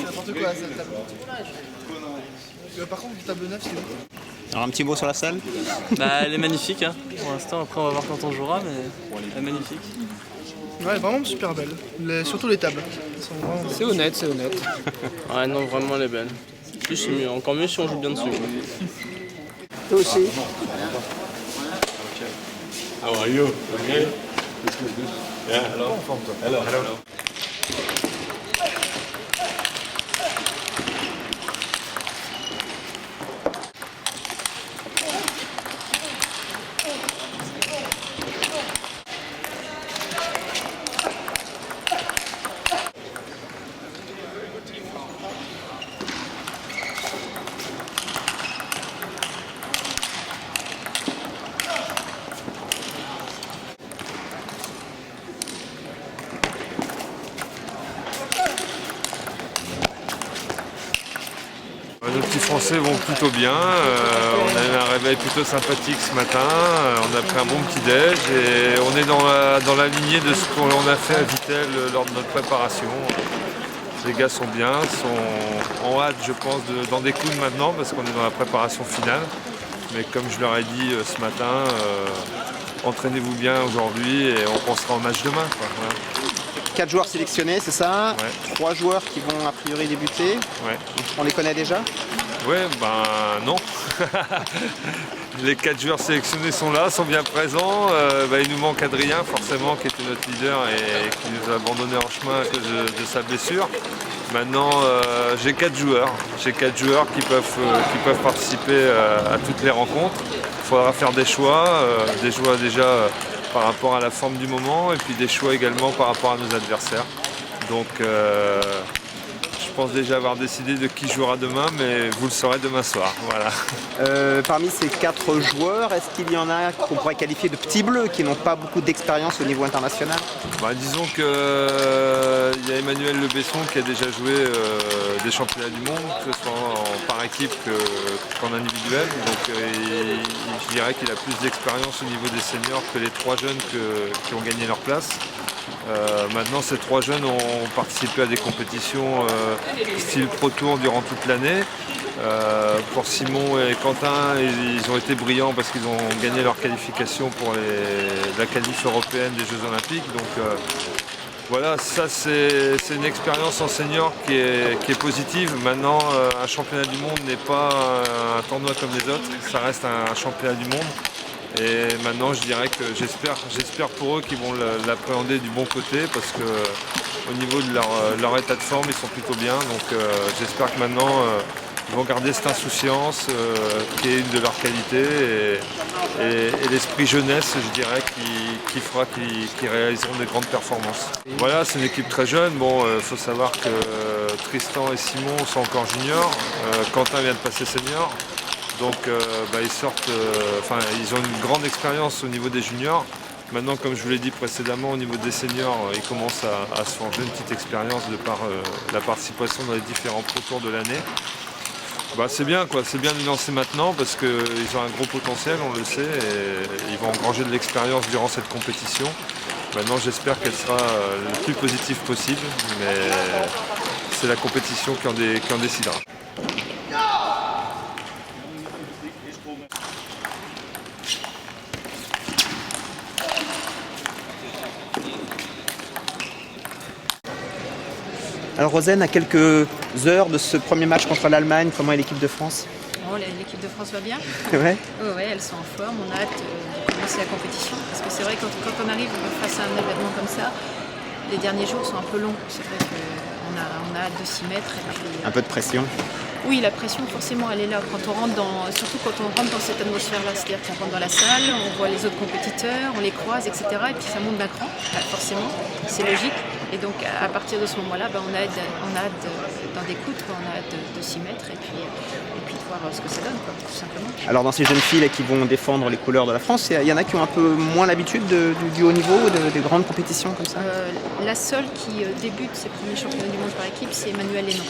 N'importe quoi, cette table. Par contre, le table 9, c'est où? Alors un petit mot sur la salle? Bah, elle est magnifique, hein. Pour l'instant, après on va voir quand on jouera, mais elle est magnifique. Ouais, vraiment super belle. Surtout les tables. C'est honnête, c'est honnête. Ouais, non, vraiment, elle est belle. Plus, c'est mieux. Encore mieux si on joue bien dessus. Toi aussi. How are you? Okay. Yeah, hello. Hello. Hello. Nos petits Français vont plutôt bien, on a eu un réveil plutôt sympathique ce matin, on a pris un bon petit-déj et on est dans la lignée de ce qu'on a fait à Vittel lors de notre préparation. Les gars sont bien, sont en hâte je pense d'en découdre maintenant parce qu'on est dans la préparation finale. Mais comme je leur ai dit ce matin, entraînez-vous bien aujourd'hui et on pensera au match demain. Voilà. 4 joueurs sélectionnés, c'est ça? Ouais. 3 joueurs qui vont a priori débuter. Ouais. On les connaît déjà? Ouais, ben non. Les 4 joueurs sélectionnés sont là, sont bien présents. Il nous manque Adrien, forcément, qui était notre leader et qui nous a abandonnés en chemin à cause de sa blessure. Maintenant, j'ai 4 joueurs. J'ai 4 joueurs qui peuvent participer à toutes les rencontres. Il faudra faire des choix déjà par rapport à la forme du moment et puis des choix également par rapport à nos adversaires. Donc je pense déjà avoir décidé de qui jouera demain, mais vous le saurez demain soir. Voilà. Parmi ces 4 joueurs, est-ce qu'il y en a qu'on pourrait qualifier de petits bleus qui n'ont pas beaucoup d'expérience au niveau international? Disons qu'il y a Emmanuel Le Besson qui a déjà joué des championnats du monde, que ce soit par équipe qu'en individuel. Donc je dirais qu'il a plus d'expérience au niveau des seniors que les 3 jeunes qui ont gagné leur place. Maintenant, ces 3 jeunes ont participé à des compétitions style Pro Tour durant toute l'année. Pour Simon et Quentin, ils ont été brillants parce qu'ils ont gagné leur qualification pour la qualif européenne des Jeux Olympiques. Donc voilà, ça c'est une expérience en senior qui est positive. Maintenant, un championnat du monde n'est pas un tournoi comme les autres, ça reste un championnat du monde. Et maintenant, je dirais que j'espère pour eux qu'ils vont l'appréhender du bon côté parce que au niveau de leur état de forme, ils sont plutôt bien. Donc j'espère que maintenant, ils vont garder cette insouciance qui est une de leurs qualités et l'esprit jeunesse, je dirais, qui fera qu'ils réaliseront des grandes performances. Voilà, c'est une équipe très jeune. Bon, faut savoir que Tristan et Simon sont encore juniors. Quentin vient de passer senior. Donc ils ont une grande expérience au niveau des juniors. Maintenant, comme je vous l'ai dit précédemment, au niveau des seniors, ils commencent à se forger une petite expérience de par la participation dans les différents Pro Tours de l'année. C'est bien quoi, c'est bien de les lancer maintenant parce qu'ils ont un gros potentiel, on le sait, et ils vont engranger de l'expérience durant cette compétition. Maintenant, j'espère qu'elle sera le plus positive possible, mais c'est la compétition qui en décidera. Alors Rosen, à quelques heures de ce premier match contre l'Allemagne, comment est l'équipe de France? L'équipe de France va bien. Ouais. Ouais, elles sont en forme, on a hâte de commencer la compétition. Parce que c'est vrai que quand on arrive face à un événement comme ça, les derniers jours sont un peu longs. C'est vrai qu'on a hâte de s'y mettre. Et puis, Un peu de pression? Oui, la pression forcément elle est là quand on rentre surtout quand on rentre dans cette atmosphère-là, c'est-à-dire qu'on rentre dans la salle, on voit les autres compétiteurs, on les croise, etc. Et puis ça monte d'un cran, forcément, c'est logique. Et donc à partir de ce moment-là, on a hâte d'en découdre, on a hâte de s'y mettre et puis de voir ce que ça donne, quoi, tout simplement. Alors dans ces jeunes filles là, qui vont défendre les couleurs de la France, il y en a qui ont un peu moins l'habitude du haut niveau, des grandes compétitions comme ça? La seule qui débute ses premiers championnats du monde par équipe, c'est Emmanuelle Lénon.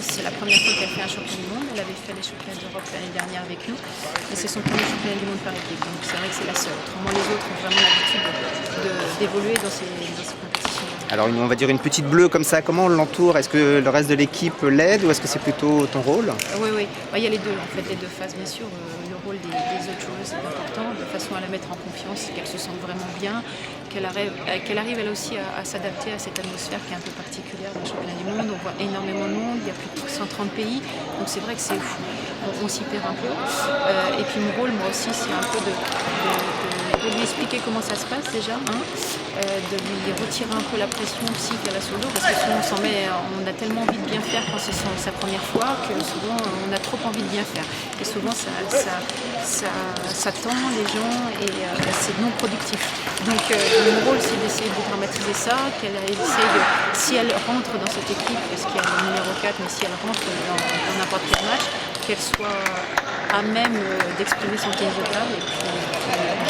C'est la première fois qu'elle fait un championnat du monde. Elle avait fait les championnats d'Europe l'année dernière avec nous. Et c'est son premier championnat du monde par équipe. Donc c'est vrai que c'est la seule. Autrement, les autres ont vraiment l'habitude d'évoluer dans ces compétitions. Alors on va dire une petite bleue comme ça, comment on l'entoure? Est-ce que le reste de l'équipe l'aide ou est-ce que c'est plutôt ton rôle? Oui, oui. Il y a les deux, en fait, les deux phases, bien sûr. Le rôle des autres joueuses est important, de façon à la mettre en confiance, qu'elle se sente vraiment bien, qu'elle arrive elle aussi à s'adapter à cette atmosphère qui est un peu particulière dans le championnat du monde. On voit énormément de monde, il y a plus de 130 pays, donc c'est vrai que c'est fou. On s'y perd un peu. Et puis mon rôle, moi aussi, c'est un peu de lui expliquer comment ça se passe déjà, de lui retirer un peu la pression aussi qu'elle a sur le dos, parce que souvent on a tellement envie de bien faire quand c'est sa première fois que souvent on a trop envie de bien faire. Et souvent ça tend les gens et c'est non productif. Donc mon rôle c'est d'essayer de dramatiser ça, qu'elle essaye de, si elle rentre dans cette équipe, parce qu'il y a le numéro 4, mais si elle rentre dans n'importe quel match, qu'elle soit à même d'exprimer son tennis de table et puis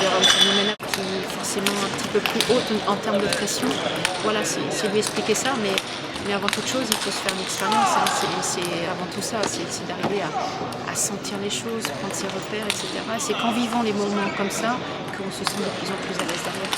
il y aura un phénomène qui est forcément un petit peu plus haut en termes de pression. Voilà, c'est lui expliquer ça, mais avant toute chose, il faut se faire l'expérience. C'est avant tout ça, c'est d'arriver à sentir les choses, prendre ses repères, etc. C'est qu'en vivant les moments comme ça qu'on se sent de plus en plus à l'aise derrière.